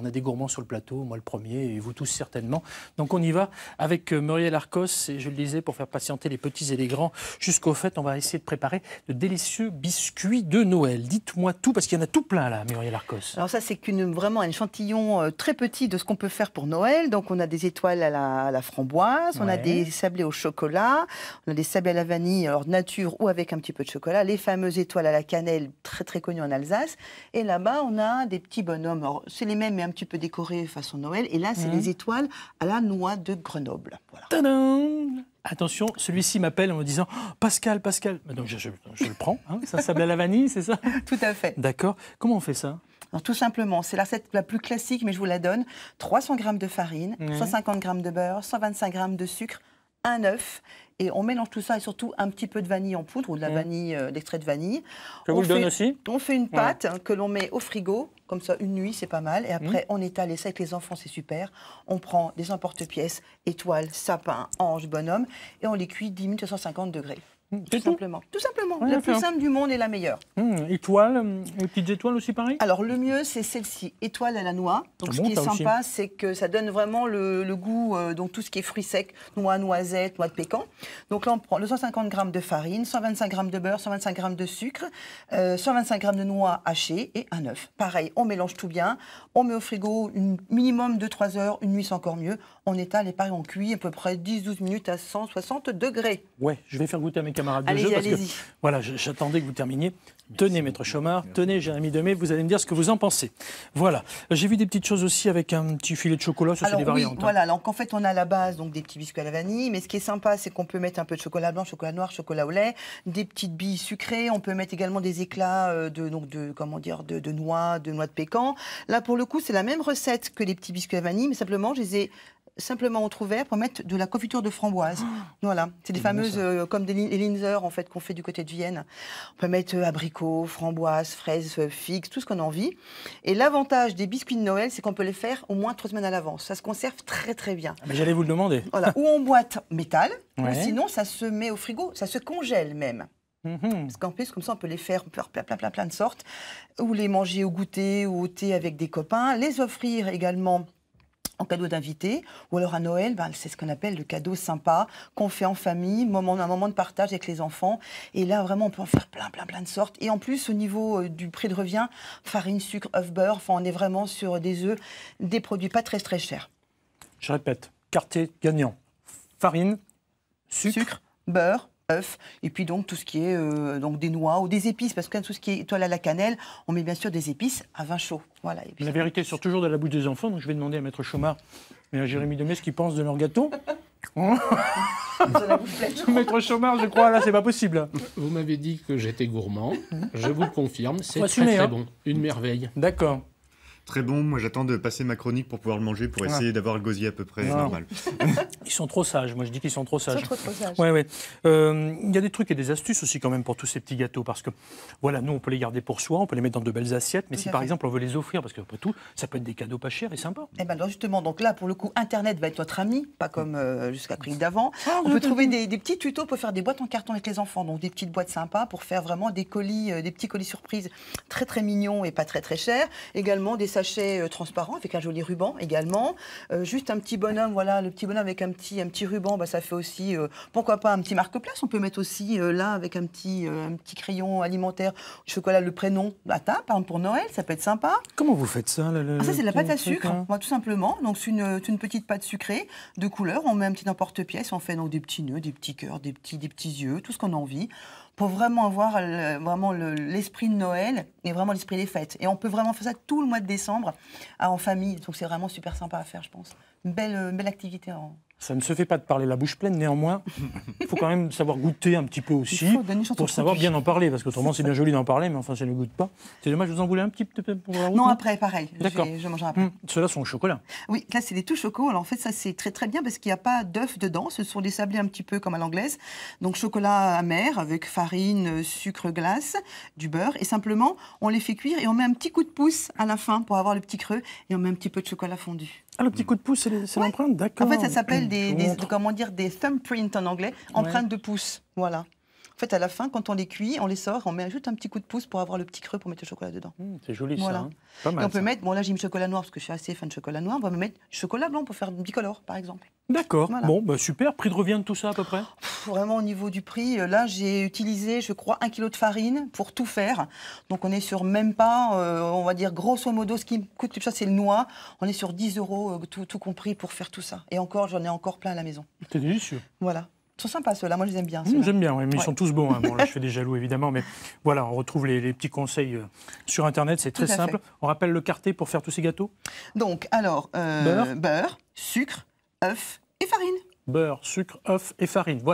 On a des gourmands sur le plateau, moi le premier, et vous tous certainement. Donc on y va avec Muriel Arcos, et je le disais, pour faire patienter les petits et les grands jusqu'au fait, on va essayer de préparer de délicieux biscuits de Noël. Dites-moi tout, parce qu'il y en a tout plein là, Muriel Arcos. Alors ça, c'est vraiment un échantillon très petit de ce qu'on peut faire pour Noël. Donc on a des étoiles à la framboise, on a des sablés au chocolat, on a des sablés à la vanille, alors nature ou avec un petit peu de chocolat, les fameuses étoiles à la cannelle, très très connues en Alsace. Et là-bas, on a des petits bonhommes. Alors c'est les mêmes, mais un petit peu décorés façon Noël. Et là, c'est les étoiles à la noix de Grenoble. Voilà. Tadam! Attention, celui-ci m'appelle en me disant oh, Pascal, Pascal. Donc je le prends. Hein. C'est un sable à la vanille, c'est ça? Tout à fait. D'accord. Comment on fait ça? Alors, tout simplement, c'est la recette la plus classique, mais je vous la donne. 300 g de farine, 150 g de beurre, 125 g de sucre, un œuf. Et on mélange tout ça et surtout un petit peu de vanille en poudre ou de la vanille, l'extrait de vanille. Je vous le donne aussi. On fait une pâte que l'on met au frigo, comme ça une nuit, c'est pas mal. Et après, on étale et ça avec les enfants, c'est super. On prend des emporte-pièces, étoiles, sapins, anges, bonhommes, et on les cuit 10 minutes à 150 degrés. Tout simplement. Tout simplement. La plus simple du monde et la meilleure. Étoiles, les petites étoiles aussi pareil? Alors le mieux, c'est celle-ci, étoile à la noix. Donc ce qui est sympa, c'est que ça donne vraiment le goût, donc tout ce qui est fruits secs, noix, noisettes, noix de pécan. Donc là, on prend 250 g de farine, 125 g de beurre, 125 g de sucre, 125 g de noix hachées et un œuf. Pareil, on mélange tout bien, on met au frigo minimum de 3 heures, une nuit c'est encore mieux. On étale et pareil, on cuit à peu près 10-12 minutes à 160 degrés. Ouais, je vais faire goûter à mes camarades de jeu parce que voilà, j'attendais que vous terminiez. Tenez, Maître Chomard, tenez, Jérémy Demey, vous allez me dire ce que vous en pensez. Voilà, j'ai vu des petites choses aussi avec un petit filet de chocolat, ça c'est des variantes. Oui, voilà, donc en fait on a à la base donc des petits biscuits à la vanille, mais ce qui est sympa c'est qu'on peut mettre un peu de chocolat blanc, chocolat noir, chocolat au lait, des petites billes sucrées, on peut mettre également des éclats de noix de pécan. Là pour le coup c'est la même recette que les petits biscuits à vanille, mais simplement je les ai entrouvert pour mettre de la confiture de framboise. Voilà, c'est des fameuses comme les Linzer en fait qu'on fait du côté de Vienne. On peut mettre abricots, framboises, fraises, figues, tout ce qu'on a envie. Et l'avantage des biscuits de Noël, c'est qu'on peut les faire au moins 3 semaines à l'avance. Ça se conserve très très bien. Mais j'allais vous le demander. Voilà, ou en boîte métal, ou sinon ça se met au frigo, ça se congèle même. Parce qu'en plus, comme ça, on peut les faire plein de sortes, ou les manger au goûter ou au thé avec des copains, les offrir également en cadeau d'invité, ou alors à Noël, c'est ce qu'on appelle le cadeau sympa, qu'on fait en famille, un moment de partage avec les enfants. Et là, vraiment, on peut en faire plein de sortes. Et en plus, au niveau du prix de revient, farine, sucre, œuf, beurre, enfin, on est vraiment sur des œufs, des produits pas très chers. Je répète, quartier gagnant. Farine, sucre, beurre, œufs, et puis donc tout ce qui est donc des noix ou des épices, parce que tout ce qui est étoile à la cannelle, on met bien sûr des épices à vin chaud. Voilà. Et puis, la vérité sort toujours de la bouche des enfants, donc je vais demander à Maître Chomard et à Jérémy Demey ce qu'ils pensent de leur gâteau. Maître Chomard, je crois, là, c'est pas possible. Vous m'avez dit que j'étais gourmand, je vous le confirme, c'est très bon, une merveille. D'accord. Très bon, moi j'attends de passer ma chronique pour pouvoir le manger, pour essayer d'avoir le gosier à peu près normal. Ils sont trop sages, moi je dis qu'ils sont trop sages. Ils sont trop sages. Ouais. Y a des trucs et des astuces aussi quand même pour tous ces petits gâteaux, parce que voilà, nous on peut les garder pour soi, on peut les mettre dans de belles assiettes, mais si par exemple on veut les offrir, parce qu'après tout, ça peut être des cadeaux pas chers et sympas. Eh ben justement, donc là pour le coup, Internet va être notre ami, pas comme jusqu'à prix d'avant. On peut trouver des petits tutos pour faire des boîtes en carton avec les enfants, donc des petites boîtes sympas pour faire vraiment des colis, des petits colis surprises très très mignons et pas très très chers. Également des sachets transparents avec un joli ruban également. Juste un petit bonhomme, voilà, le petit bonhomme avec un petit ruban, ça fait aussi, pourquoi pas un petit marque-place. On peut mettre aussi là avec un petit crayon alimentaire, chocolat, le prénom à table, par exemple pour Noël, ça peut être sympa. Comment vous faites ça ça c'est de la pâte à sucre, tout simplement. Donc c'est une petite pâte sucrée de couleur. On met un petit emporte-pièce, on fait donc des petits nœuds, des petits cœurs, des petits yeux, tout ce qu'on a envie, pour vraiment avoir l'esprit de Noël et vraiment l'esprit des fêtes. Et on peut vraiment faire ça tout le mois de décembre en famille. Donc c'est vraiment super sympa à faire, je pense. Une belle activité. Ça ne se fait pas de parler la bouche pleine, néanmoins, il faut quand même savoir goûter un petit peu aussi, pour savoir bien en parler, parce qu'autrement c'est bien joli d'en parler, mais enfin ça ne goûte pas. C'est dommage, vous en voulez un petit peu pour la route? Non, après, pareil, d'accord. Je mangerai après. Ceux-là sont au chocolat. Oui, là c'est des tout chocos. Alors en fait ça c'est très très bien parce qu'il n'y a pas d'œufs dedans, ce sont des sablés un petit peu comme à l'anglaise. Donc chocolat amer avec farine, sucre, glace, du beurre, et simplement on les fait cuire et on met un petit coup de pouce à la fin pour avoir le petit creux, et on met un petit peu de chocolat fondu. Ah, le petit coup de pouce, c'est l'empreinte, d'accord. En fait, ça s'appelle des thumbprints en anglais, empreintes de pouce. Voilà. En fait, à la fin, quand on les cuit, on les sort, on met juste un petit coup de pouce pour avoir le petit creux pour mettre le chocolat dedans. C'est joli Voilà. ça. Hein. Pas mal, et on peut ça. mettre, bon là j'ai mis chocolat noir parce que je suis assez fan de chocolat noir, on va mettre du chocolat blanc pour faire bicolore par exemple. D'accord. Voilà. Bon, bah, super. Prix de revient de tout ça à peu près? Vraiment au niveau du prix, là j'ai utilisé je crois 1 kg de farine pour tout faire. Donc on est sur même pas, on va dire grosso modo, ce qui me coûte tout ça c'est le noix. On est sur 10 € tout compris pour faire tout ça. Et encore, j'en ai encore plein à la maison. C'est délicieux. Voilà. Ils sont sympas ceux-là, moi je les aime bien. J'aime bien, ouais, mais ils sont tous bons. Hein. Bon, là je fais des jaloux évidemment, mais voilà, on retrouve les petits conseils sur Internet, c'est très simple. On rappelle le quartet pour faire tous ces gâteaux? Donc, alors, beurre, sucre, œuf et farine. Beurre, sucre, œuf et farine. Voilà.